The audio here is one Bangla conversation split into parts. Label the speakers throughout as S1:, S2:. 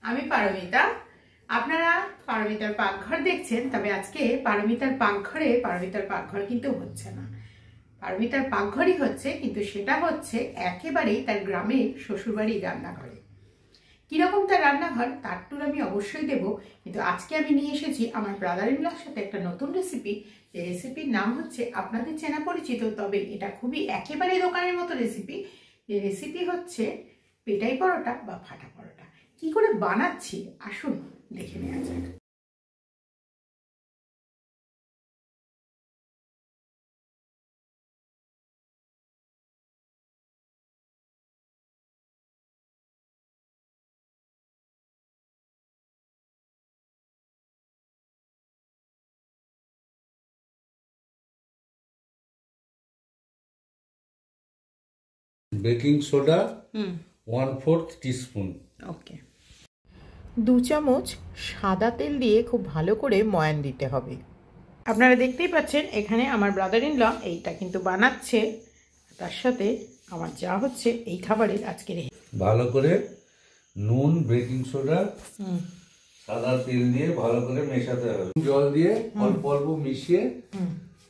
S1: আমি পারমিতা। আপনারা পারমিতার পাকঘর দেখছেন, তবে আজকে পারমিতার পাকঘর কিন্তু হচ্ছে না। পারমিতার পাকঘরই হচ্ছে, কিন্তু সেটা হচ্ছে একেবারেই তার গ্রামের শ্বশুরবাড়ির রান্নাঘরে। কিরকম তার রান্নাঘর তার টুর আমি অবশ্যই দেব, কিন্তু আজকে আমি নিয়ে এসেছি আমার ব্রাদার ইন লর সাথে একটা নতুন রেসিপি। যে রেসিপির নাম হচ্ছে আপনাদের চেনা পরিচিত, তবে এটা খুবই একেবারে দোকানের মতো রেসিপি। এই রেসিপি হচ্ছে পেটাই পরোটা বা ফাটা পরোটা। কি করে বানাচ্ছি আসুন দেখে নেওয়া যাক।
S2: Baking soda 1/4 teaspoon.
S1: ওকে, 2 চামচ সাদা তেল দিয়ে খুব ভালো করে ময়ান দিতে হবে। আপনারা দেখতেই পাচ্ছেন এখানে আমার ব্রাদার ইন ল এইটা কিন্তু বানাচ্ছে, তার সাথে আমার যা হচ্ছে এই খাবারের আজকের
S2: ভালো করে নুন, বেকিং সোডা, সাদা তেল দিয়ে ভালো করে মেশাতে হবে। জল দিয়ে অল্প অল্প মিশিয়ে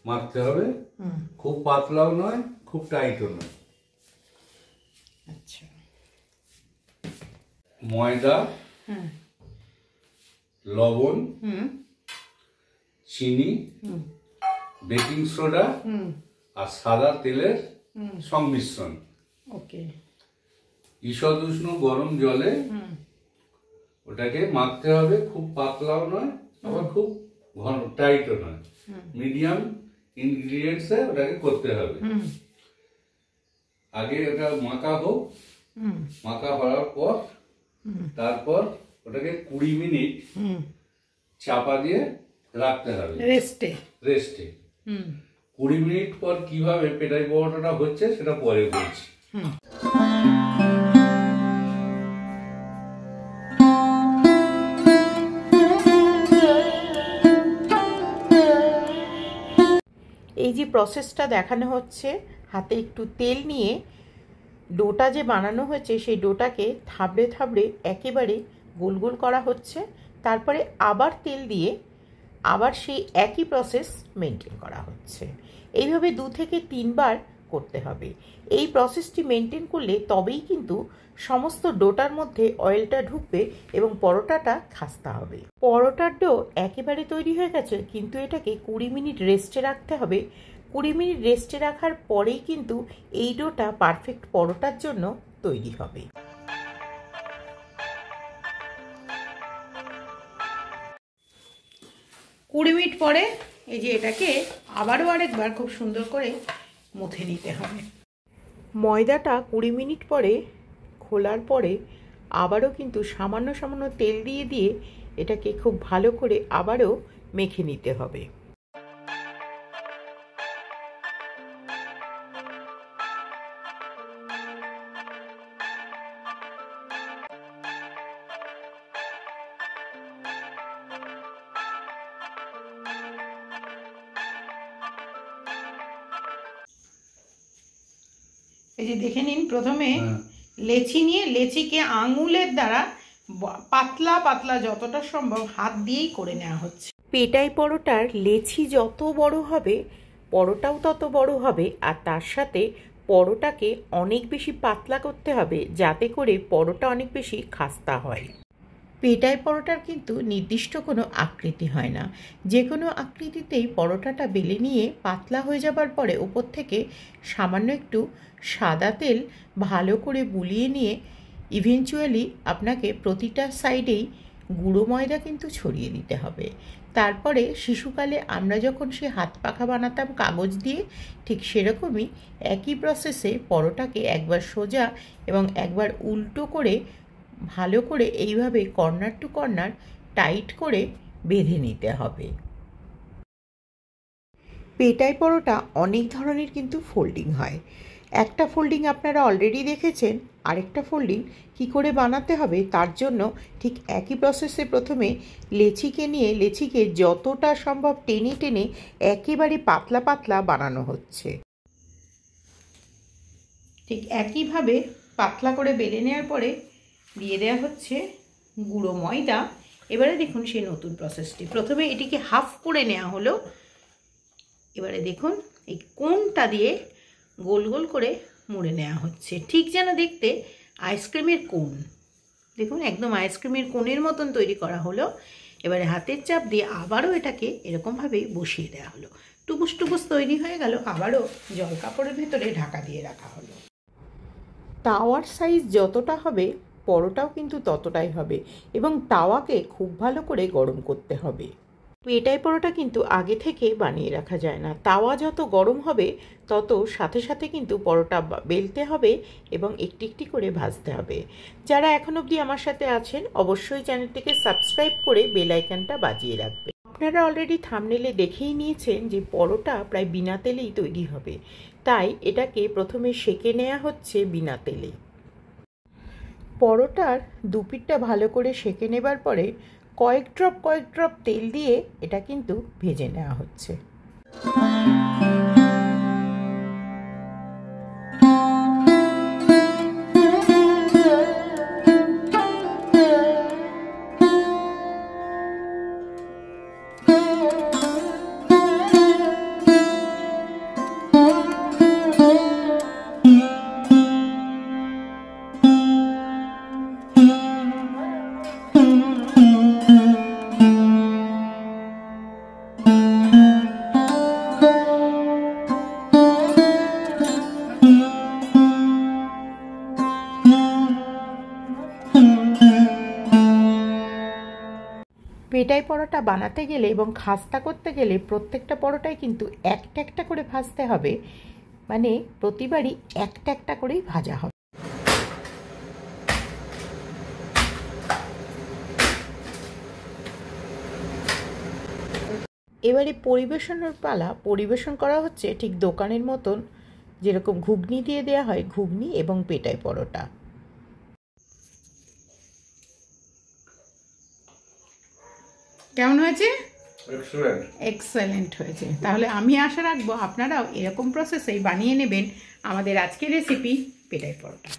S2: মাখতে হবে। খুব পাতলাও নয়, খুব টাইটও নয়।
S1: আচ্ছা,
S2: ময়দা, লবণ, চিনি, বেকিং সোডা আর সাদা তেলের সংমিশ্রণ।
S1: ওকে,
S2: ঈষৎ উষ্ণ গরম জলে ওটাকে মাখতে হবে। খুব পাতলাও নয়, আবার খুব ঘন টাইটও নয়, মিডিয়াম ইনগ্রিডিয়েন্টসে ওটাকে করতে হবে। আগে ওটা মাখা হোক, মাখা হওয়ার পর তারপর ওটাকে 20 মিনিট চাপা দিয়ে রাখতে হবে রেস্টে। 20 মিনিট পর কিভাবে পেটাই পরোটাটা হচ্ছে সেটা পরে বলছি।
S1: এই যে প্রসেসটা দেখানো হচ্ছে, হাতে একটু তেল নিয়ে ডোটা যে বানানো হয়েছে সেই ডোটাকে থাবড়ে থাবড়ে একেবারে গোল গোল করা হচ্ছে। তারপরে আবার তেল দিয়ে আবার সেই একই প্রসেস মেনটেন করা হচ্ছে। এইভাবে 2 থেকে 3 বার করতে হবে। এই প্রসেসটি মেনটেন করলে তবেই কিন্তু সমস্ত ডোটার মধ্যে অয়েলটা ঢুকবে এবং পরোটাটা খাস্তা হবে। পরোটার ডো একেবারে তৈরি হয়ে গেছে, কিন্তু এটাকে 20 মিনিট রেস্টে রাখতে হবে। 20 মিনিট রেস্টে রাখার পরেই কিন্তু এই ডোটা পারফেক্ট পরোটার জন্য তৈরি হবে। কুড়ি মিনিট পরে এই যে এটাকে আবারও আরেকবার খুব সুন্দর করে মুথে নিতে হবে। ময়দাটা 20 মিনিট পরে খোলার পরে আবারও কিন্তু সামান্য সামান্য তেল দিয়ে দিয়ে এটাকে খুব ভালো করে আবারও মেখে নিতে হবে। এই যে দেখে নিন, প্রথমে লেচি নিয়ে লেচিকে আঙুলের দ্বারা পাতলা পাতলা যতটা সম্ভব হাত দিয়েই করে নেওয়া হচ্ছে। পেটাই পরোটার লেচি যত বড় হবে পরোটাও তত বড় হবে, আর তার সাথে পরোটাকে অনেক বেশি পাতলা করতে হবে যাতে করে পরোটা অনেক বেশি খাস্তা হয়। পেটাই পরোটার কিন্তু নির্দিষ্ট কোনো আকৃতি হয় না, যে কোনো আকৃতিতেই পরোটাটা বেলে নিয়ে পাতলা হয়ে যাবার পরে ওপর থেকে সামান্য একটু সাদা তেল ভালো করে বুলিয়ে নিয়ে ইভেনচুয়ালি আপনাকে প্রতিটা সাইডেই গুঁড়ো ময়দা কিন্তু ছড়িয়ে দিতে হবে। তারপরে শিশুকালে আমরা যখন সে হাত পাখা বানাতাম কাগজ দিয়ে, ঠিক সেরকমই একই প্রসেসে পরোটাকে একবার সোজা এবং একবার উল্টো করে ভালো করে এইভাবে কর্নার টু কর্নার টাইট করে বেঁধে নিতে হবে। পেটাই পরোটা অনেক ধরনের কিন্তু ফোল্ডিং হয়। একটা ফোল্ডিং আপনারা অলরেডি দেখেছেন, আরেকটা ফোল্ডিং কি করে বানাতে হবে তার জন্য ঠিক একই প্রসেসে প্রথমে লেচিকে নিয়ে লেচিকে যতটা সম্ভব টেনে টেনে একেবারে পাতলা পাতলা বানানো হচ্ছে। ঠিক একইভাবে পাতলা করে বেলে নেওয়ার পরে দিয়ে দেওয়া হচ্ছে গুঁড়ো ময়দা। এবারে দেখুন সেই নতুন প্রসেসটি, প্রথমে এটিকে হাফ করে নেওয়া হলো, এবারে দেখুন এই কোণটা দিয়ে গোল গোল করে মুড়ে নেওয়া হচ্ছে, ঠিক যেন দেখতে আইসক্রিমের কোণ। দেখুন একদম আইসক্রিমের কোণের মতন তৈরি করা হলো। এবারে হাতের চাপ দিয়ে আবারও এটাকে এরকমভাবেই বসিয়ে দেওয়া হলো, টুকুস টুকুস তৈরি হয়ে গেল, আবারও জল কাপড়ের ভেতরে ঢাকা দিয়ে রাখা হলো। তাওয়ার সাইজ যতটা হবে পরোটাও কিন্তু ততটাই হবে, এবং তাওয়াকে খুব ভালো করে গরম করতে হবে। পেটাই পরোটা কিন্তু আগে থেকে বানিয়ে রাখা যায় না, তাওয়া যত গরম হবে তত সাথে সাথে কিন্তু পরোটা বেলতে হবে এবং একটি একটি করে ভাজতে হবে। যারা এখন অবধি আমার সাথে আছেন অবশ্যই চ্যানেলটিকে সাবস্ক্রাইব করে বেল আইকনটা বাজিয়ে রাখবেন। আপনারা অলরেডি থাম্বনেলে দেখেই নিয়েছেন যে পরোটা প্রায় বিনা তেলেই তৈরি হবে, তাই এটাকে প্রথমে সেঁকে নেওয়া হচ্ছে বিনা তেলে। পরোটার দুপিঠটা ভালো করে সেঁকে নেবার পরে কয়েক ড্রপ তেল দিয়ে এটা কিন্তু ভেজে নেওয়া হচ্ছে। পেটাই পরোটা বানাতে গেলে এবং খাস্তা করতে গেলে প্রত্যেকটা পরোটাই কিন্তু একটা একটা করে ভাজতে হবে, মানে প্রতিবারই একটা একটা করেই ভাজা হবে। এবারে পরিবেশনের পালা। পরিবেশন করা হচ্ছে ঠিক দোকানের মতন, যেরকম ঘুগনি দিয়ে দেওয়া হয়, ঘুগনি এবং পেটাই পরোটা। কেমন হয়েছে? এক্সেলেন্ট হয়েছে। তাহলে আমি আশা রাখবো আপনারাও এরকম প্রসেসেই বানিয়ে নেবেন আমাদের আজকের রেসিপি পেটাই পরোটা।